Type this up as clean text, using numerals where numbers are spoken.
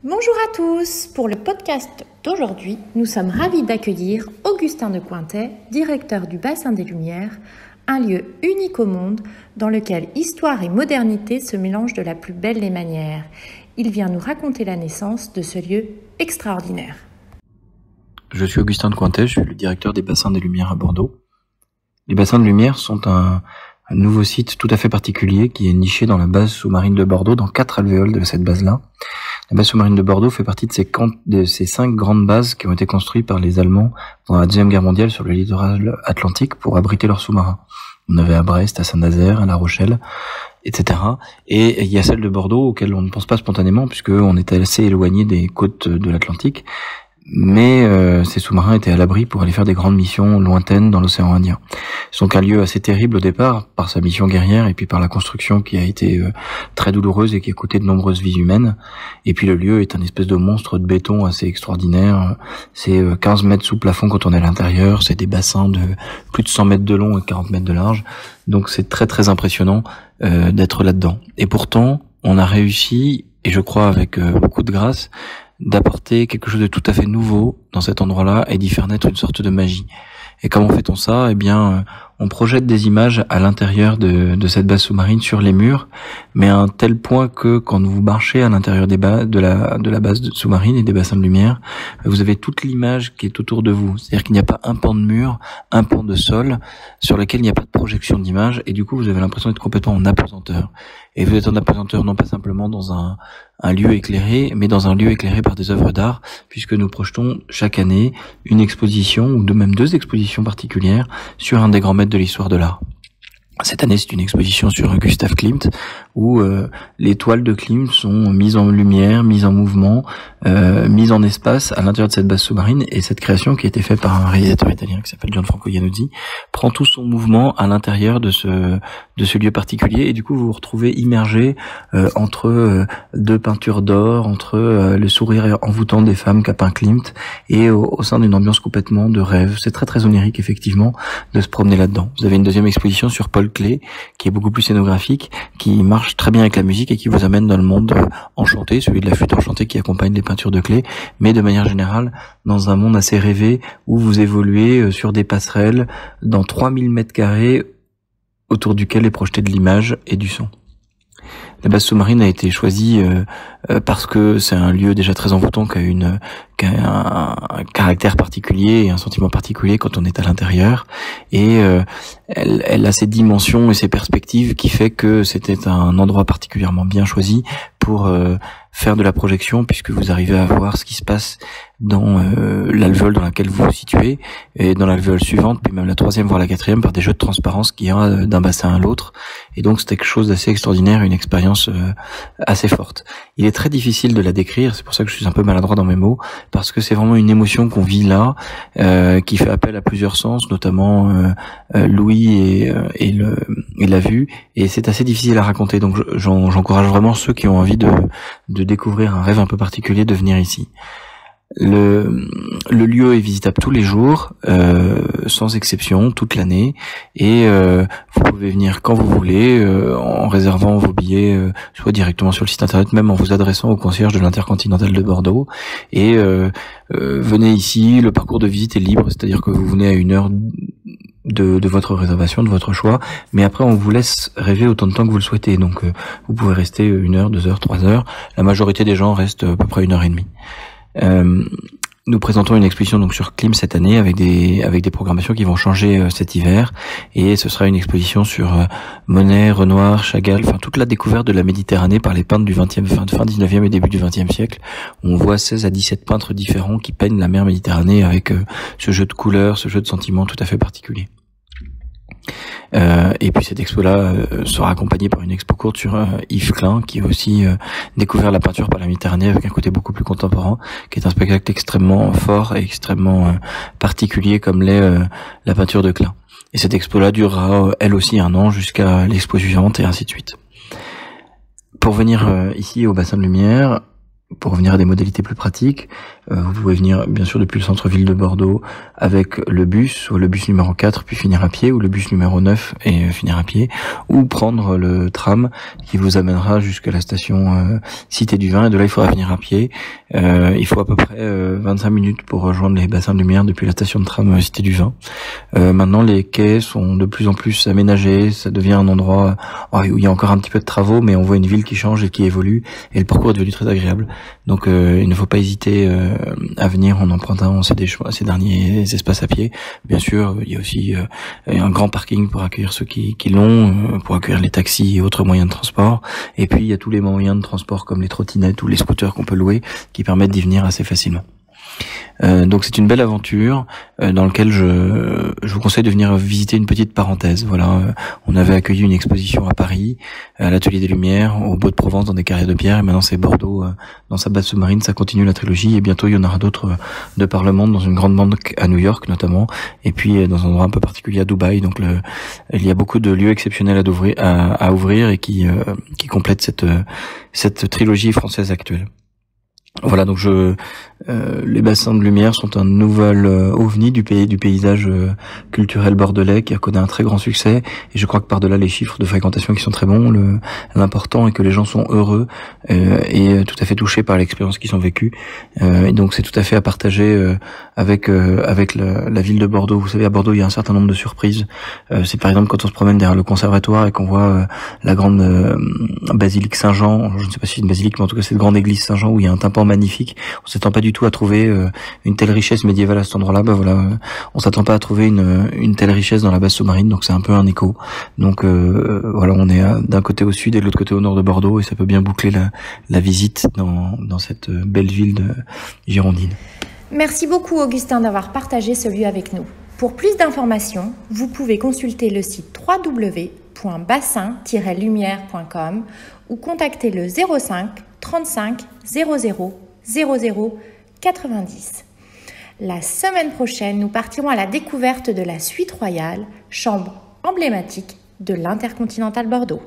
Bonjour à tous. Pour le podcast d'aujourd'hui, nous sommes ravis d'accueillir Augustin de Cointet, directeur du Bassin des Lumières, un lieu unique au monde dans lequel histoire et modernité se mélangent de la plus belle des manières. Il vient nous raconter la naissance de ce lieu extraordinaire. Je suis Augustin de Cointet, je suis le directeur des Bassins des Lumières à Bordeaux. Les Bassins de Lumière sont un nouveau site tout à fait particulier qui est niché dans la base sous-marine de Bordeaux, dans 4 alvéoles de cette base-là. La base sous-marine de Bordeaux fait partie de ces 5 grandes bases qui ont été construites par les Allemands pendant la Deuxième Guerre mondiale sur le littoral atlantique pour abriter leurs sous-marins. On avait à Brest, à Saint-Nazaire, à La Rochelle, etc. Et il y a celle de Bordeaux auquel on ne pense pas spontanément puisqu'on était assez éloigné des côtes de l'Atlantique. Mais ces sous-marins étaient à l'abri pour aller faire des grandes missions lointaines dans l'océan Indien. C'est donc un lieu assez terrible au départ par sa mission guerrière et puis par la construction qui a été très douloureuse et qui a coûté de nombreuses vies humaines. Et puis le lieu est un espèce de monstre de béton assez extraordinaire. C'est 15 mètres sous plafond quand on est à l'intérieur. C'est des bassins de plus de 100 mètres de long et 40 mètres de large. Donc c'est très très impressionnant d'être là-dedans. Et pourtant, on a réussi, et je crois avec beaucoup de grâce, d'apporter quelque chose de tout à fait nouveau dans cet endroit-là et d'y faire naître une sorte de magie. Et comment fait-on ça? Eh bien, on projette des images à l'intérieur de cette base sous-marine sur les murs, mais à un tel point que quand vous marchez à l'intérieur de la base sous-marine et des bassins de lumière, vous avez toute l'image qui est autour de vous. C'est-à-dire qu'il n'y a pas un pan de mur, un pan de sol sur lequel il n'y a pas de projection d'image, et du coup vous avez l'impression d'être complètement en apesanteur. Et vous êtes en apesanteur non pas simplement dans un lieu éclairé, mais dans un lieu éclairé par des œuvres d'art, puisque nous projetons chaque année une exposition, ou même 2 expositions particulières, sur un des grands maîtres de l'histoire de l'art. Cette année, c'est une exposition sur Gustav Klimt, où les toiles de Klimt sont mises en lumière, mises en mouvement, mises en espace à l'intérieur de cette base sous-marine. Et cette création, qui a été faite par un réalisateur italien qui s'appelle Gianfranco Iannuzzi, prend tout son mouvement à l'intérieur de ce lieu particulier. Et du coup, vous vous retrouvez immergé entre 2 peintures d'or, entre le sourire envoûtant des femmes qu'a peint Klimt, et au sein d'une ambiance complètement de rêve. C'est très très onirique, effectivement, de se promener là-dedans. Vous avez une deuxième exposition sur Paul Klee, qui est beaucoup plus scénographique, qui marche très bien avec la musique et qui vous amène dans le monde enchanté, celui de la flûte enchantée qui accompagne les peintures de Klee, mais de manière générale dans un monde assez rêvé où vous évoluez sur des passerelles dans 3000 mètres carrés autour duquel est projeté de l'image et du son. La base sous-marine a été choisie parce que c'est un lieu déjà très envoûtant qui a un caractère particulier et un sentiment particulier quand on est à l'intérieur, et elle a ses dimensions et ses perspectives qui fait que c'était un endroit particulièrement bien choisi pour faire de la projection, puisque vous arrivez à voir ce qui se passe dans l'alvéole dans laquelle vous vous situez, et dans l'alvéole suivante, puis même la 3e voire la 4e, par des jeux de transparence qu'il y a d'un bassin à l'autre. Et donc c'était quelque chose d'assez extraordinaire, une expérience assez forte. Il est très difficile de la décrire, c'est pour ça que je suis un peu maladroit dans mes mots, parce que c'est vraiment une émotion qu'on vit là, qui fait appel à plusieurs sens, notamment l'ouïe et la vue, et c'est assez difficile à raconter. Donc j'encourage vraiment ceux qui ont envie de découvrir un rêve un peu particulier de venir ici. Le lieu est visitable tous les jours, sans exception, toute l'année, et vous pouvez venir quand vous voulez, en réservant vos billets, soit directement sur le site internet, même en vous adressant au concierge de l'Intercontinental de Bordeaux, et venez ici. Le parcours de visite est libre, c'est-à-dire que vous venez à 1 heure de votre réservation, de votre choix, mais après on vous laisse rêver autant de temps que vous le souhaitez, donc vous pouvez rester 1 heure, 2 heures, 3 heures. La majorité des gens restent à peu près 1 heure et demie. Nous présentons une exposition donc sur Klimt cette année avec des programmations qui vont changer cet hiver, et ce sera une exposition sur Monet, Renoir, Chagall, enfin toute la découverte de la Méditerranée par les peintres du fin 19e et début du 20e siècle. On voit 16 à 17 peintres différents qui peignent la mer Méditerranée avec ce jeu de couleurs, ce jeu de sentiments tout à fait particulier. Et puis cette expo-là sera accompagnée par une expo courte sur Yves Klein, qui a aussi découvert la peinture par la Méditerranée avec un côté beaucoup plus contemporain, qui est un spectacle extrêmement fort et extrêmement particulier comme l'est la peinture de Klein. Et cette expo-là durera elle aussi 1 an jusqu'à l'expo suivante, et ainsi de suite. Pour venir ici au Bassin de Lumière, pour revenir à des modalités plus pratiques, Vous pouvez venir bien sûr depuis le centre-ville de Bordeaux avec le bus, soit le bus numéro 4 puis finir à pied, ou le bus numéro 9 et finir à pied, ou prendre le tram qui vous amènera jusqu'à la station Cité du Vin, et de là il faudra venir à pied. Il faut à peu près 25 minutes pour rejoindre les bassins de lumière depuis la station de tram Cité du Vin. Maintenant les quais sont de plus en plus aménagés, ça devient un endroit où il y a encore un petit peu de travaux, mais on voit une ville qui change et qui évolue, et le parcours est devenu très agréable. Donc il ne faut pas hésiter à venir en empruntant ces derniers espaces à pied. Bien sûr, il y a aussi un grand parking pour accueillir ceux qui l'ont, pour accueillir les taxis et autres moyens de transport. Et puis il y a tous les moyens de transport comme les trottinettes ou les scooters qu'on peut louer qui permettent d'y venir assez facilement. Donc c'est une belle aventure dans laquelle je vous conseille de venir visiter une petite parenthèse. Voilà, on avait accueilli une exposition à Paris, à l'Atelier des Lumières, au Beau de Provence dans des carrières de pierre, et maintenant c'est Bordeaux dans sa base sous-marine. Ça continue la trilogie, et bientôt il y en aura d'autres de par le monde, dans une grande bande à New York notamment, et puis dans un endroit un peu particulier à Dubaï. Donc il y a beaucoup de lieux exceptionnels à ouvrir et qui complètent cette trilogie française actuelle. Voilà, donc les bassins de lumière sont un nouvel ovni du paysage culturel bordelais qui a connu un très grand succès, et je crois que par-delà les chiffres de fréquentation qui sont très bons, l'important est que les gens sont heureux et tout à fait touchés par l'expérience qu'ils ont vécue, et donc c'est tout à fait à partager avec la ville de Bordeaux. Vous savez, à Bordeaux il y a un certain nombre de surprises. C'est par exemple quand on se promène derrière le conservatoire et qu'on voit la grande basilique Saint-Jean, je ne sais pas si c'est une basilique, mais en tout cas c'est une grande église Saint-Jean où il y a un tympan magnifique. On s'attend pas du tout à trouver une telle richesse médiévale à cet endroit-là. Voilà, on s'attend pas à trouver une telle richesse dans la base sous-marine, donc c'est un peu un écho. Donc voilà, on est d'un côté au sud et de l'autre côté au nord de Bordeaux, et ça peut bien boucler la visite dans cette belle ville de girondine. Merci beaucoup Augustin d'avoir partagé ce lieu avec nous. Pour plus d'informations, vous pouvez consulter le site www.bassin-lumière.com ou contacter le 05 35 00 00 90. La semaine prochaine, nous partirons à la découverte de la Suite Royale, chambre emblématique de l'Intercontinental Bordeaux.